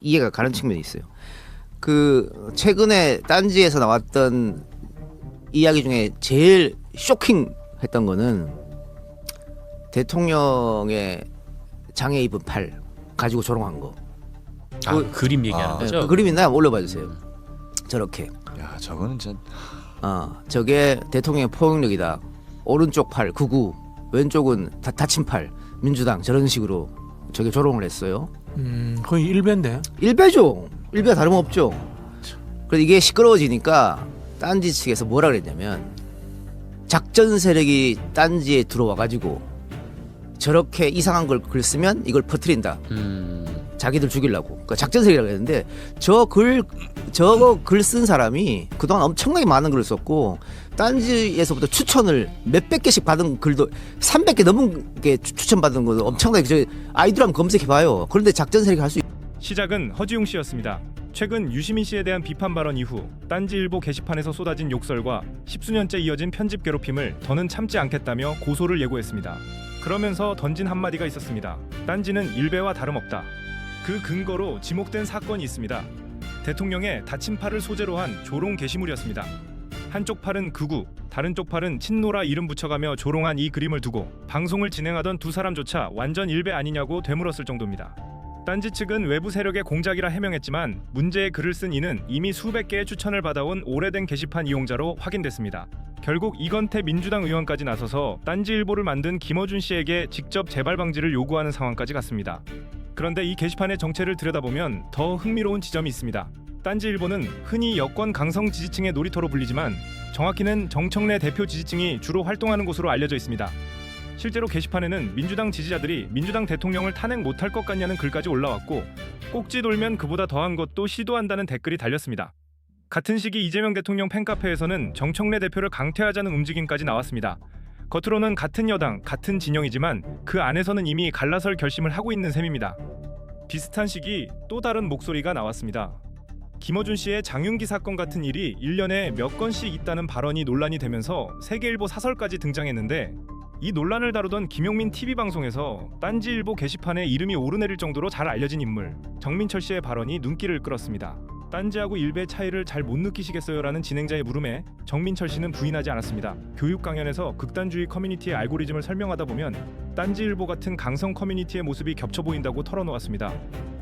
이해가 가는 측면이 있어요. 그 최근에 딴지에서 나왔던 이야기 중에 제일 쇼킹했던 거는 대통령의 장애 입은 팔 가지고 조롱한 거. 그림 얘기하는 거죠? 그 그림 있나요? 올려봐 주세요. 저렇게. 야, 저거는 진짜. 저게 대통령의 포용력이다. 오른쪽 팔 극우, 왼쪽은 다친 팔 민주당 저런 식으로 저게 조롱을 했어요. 거의 일배인데. 일배죠. 일배가 다름없죠. 그래서 이게 시끄러워지니까 딴지 측에서 뭐라 그랬냐면 작전 세력이 딴지에 들어와 가지고 저렇게 이상한 걸 글 쓰면 이걸 퍼뜨린다. 자기들 죽이려고. 그러니까 작전 세력이라고 했는데 저거 글 쓴 사람이 그동안 엄청나게 많은 글을 썼고 딴지에서부터 추천을 몇백 개씩 받은 글도 300개 넘은 게 추천받은 것도 엄청나게 저 아이들 한번 검색해봐요. 그런데 작전 세력이 할 수 시작은 허지웅 씨였습니다. 최근 유시민 씨에 대한 비판 발언 이후 딴지일보 게시판에서 쏟아진 욕설과 십수년째 이어진 편집 괴롭힘을 더는 참지 않겠다며 고소를 예고했습니다. 그러면서 던진 한마디가 있었습니다. 딴지는 일배와 다름없다. 그 근거로 지목된 사건이 있습니다. 대통령의 다친 팔을 소재로 한 조롱 게시물이었습니다. 한쪽 팔은 극우, 다른 쪽 팔은 친노라 이름 붙여가며 조롱한 이 그림을 두고 방송을 진행하던 두 사람조차 완전 일배 아니냐고 되물었을 정도입니다. 딴지 측은 외부 세력의 공작이라 해명했지만 문제의 글을 쓴 이는 이미 수백 개의 추천을 받아온 오래된 게시판 이용자로 확인됐습니다. 결국 이건태 민주당 의원까지 나서서 딴지일보를 만든 김어준 씨에게 직접 재발 방지를 요구하는 상황까지 갔습니다. 그런데 이 게시판의 정체를 들여다보면 더 흥미로운 지점이 있습니다. 딴지일보는 흔히 여권 강성 지지층의 놀이터로 불리지만 정확히는 정청래 대표 지지층이 주로 활동하는 곳으로 알려져 있습니다. 실제로 게시판에는 민주당 지지자들이 민주당 대통령을 탄핵 못할 것 같냐는 글까지 올라왔고 꼭지 돌면 그보다 더한 것도 시도한다는 댓글이 달렸습니다. 같은 시기 이재명 대통령 팬카페에서는 정청래 대표를 강퇴하자는 움직임까지 나왔습니다. 겉으로는 같은 여당, 같은 진영이지만 그 안에서는 이미 갈라설 결심을 하고 있는 셈입니다. 비슷한 시기 또 다른 목소리가 나왔습니다. 김어준 씨의 장윤기 사건 같은 일이 1년에 몇 건씩 있다는 발언이 논란이 되면서 세계일보 사설까지 등장했는데 이 논란을 다루던 김용민 TV방송에서 딴지일보 게시판에 이름이 오르내릴 정도로 잘 알려진 인물 정민철 씨의 발언이 눈길을 끌었습니다. 딴지하고 일배 차이를 잘 못 느끼시겠어요? 라는 진행자의 물음에 정민철 씨는 부인하지 않았습니다. 교육 강연에서 극단주의 커뮤니티의 알고리즘을 설명하다 보면 딴지일보 같은 강성 커뮤니티의 모습이 겹쳐 보인다고 털어놓았습니다.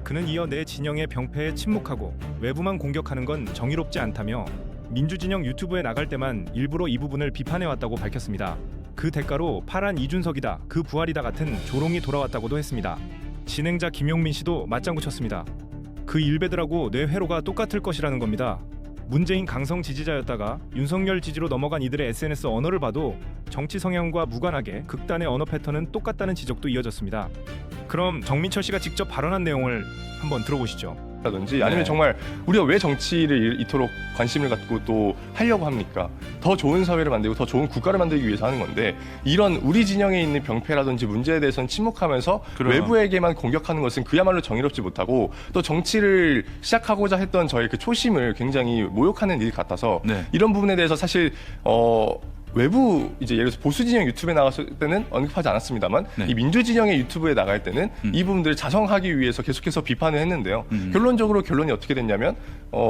그는 이어 내 진영의 병폐에 침묵하고 외부만 공격하는 건 정의롭지 않다며 민주진영 유튜브에 나갈 때만 일부러 이 부분을 비판해왔다고 밝혔습니다. 그 대가로 파란 이준석이다, 그 부활이다 같은 조롱이 돌아왔다고도 했습니다. 진행자 김용민 씨도 맞장구 쳤습니다. 그 일배들하고 뇌 회로가 똑같을 것이라는 겁니다. 문재인 강성 지지자였다가 윤석열 지지로 넘어간 이들의 SNS 언어를 봐도 정치 성향과 무관하게 극단의 언어 패턴은 똑같다는 지적도 이어졌습니다. 그럼 정민철 씨가 직접 발언한 내용을 한번 들어보시죠. 라든지 아니면 정말 우리가 왜 정치를 이토록 관심을 갖고 또 하려고 합니까? 더 좋은 사회를 만들고 더 좋은 국가를 만들기 위해서 하는 건데 이런 우리 진영에 있는 병폐라든지 문제에 대해서는 침묵하면서 외부에게만 공격하는 것은 그야말로 정의롭지 못하고 또 정치를 시작하고자 했던 저의 그 초심을 굉장히 모욕하는 일 같아서 이런 부분에 대해서 사실 외부 이제 예를 들어서 보수 진영 유튜브에 나갔을 때는 언급하지 않았습니다만 이 민주 진영의 유튜브에 나갈 때는 이 부분들을 자성하기 위해서 계속해서 비판을 했는데요. 결론적으로 결론이 어떻게 됐냐면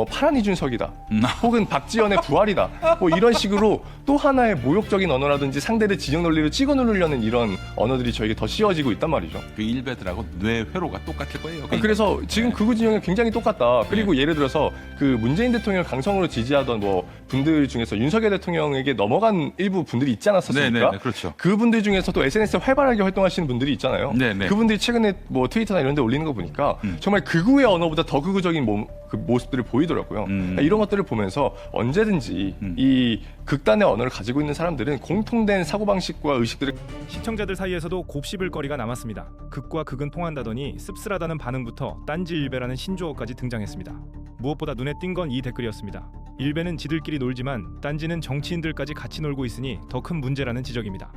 파란 이준석이다. 혹은 박지원의 부활이다. 뭐 이런 식으로 또 하나의 모욕적인 언어라든지 상대를 진영 논리를 찍어 누르려는 이런 언어들이 저에게 더 씌워지고 있단 말이죠. 그 일배들하고 뇌 회로가 똑같을 거예요. 그래서 지금 극우 진영이 굉장히 똑같다. 그리고 예를 들어서 그 문재인 대통령을 강성으로 지지하던 뭐 분들 중에서 윤석열 대통령에게 넘어간 일부 분들이 있지 않았었습니까? 그렇죠. 그분들 중에서도 SNS에 활발하게 활동하시는 분들이 있잖아요. 그분들이 최근에 뭐 트위터나 이런 데 올리는 거 보니까 정말 극우의 언어보다 더 극우적인 그 모습들을 보이더라고요. 이런 것들을 보면서 언제든지 이 극단의 언어를 가지고 있는 사람들은 공통된 사고방식과 의식들을 시청자들 사이에서도 곱씹을 거리가 남았습니다. 극과 극은 통한다더니 씁쓸하다는 반응부터 딴지 일배라는 신조어까지 등장했습니다. 무엇보다 눈에 띈 건 이 댓글이었습니다. 일배는 지들끼리 놀지만 딴지는 정치인들까지 같이 놀고 있으니 더 큰 문제라는 지적입니다.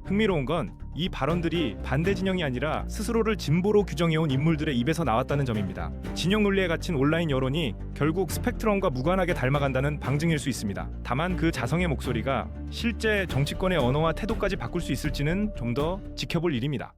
흥미로운 건 이 발언들이 반대 진영이 아니라 스스로를 진보로 규정해온 인물들의 입에서 나왔다는 점입니다. 진영 논리에 갇힌 온라인 여론이 결국 스펙트럼과 무관하게 닮아간다는 방증일 수 있습니다. 다만 그 자성의 목소리가 실제 정치권의 언어와 태도까지 바꿀 수 있을지는 좀 더 지켜볼 일입니다.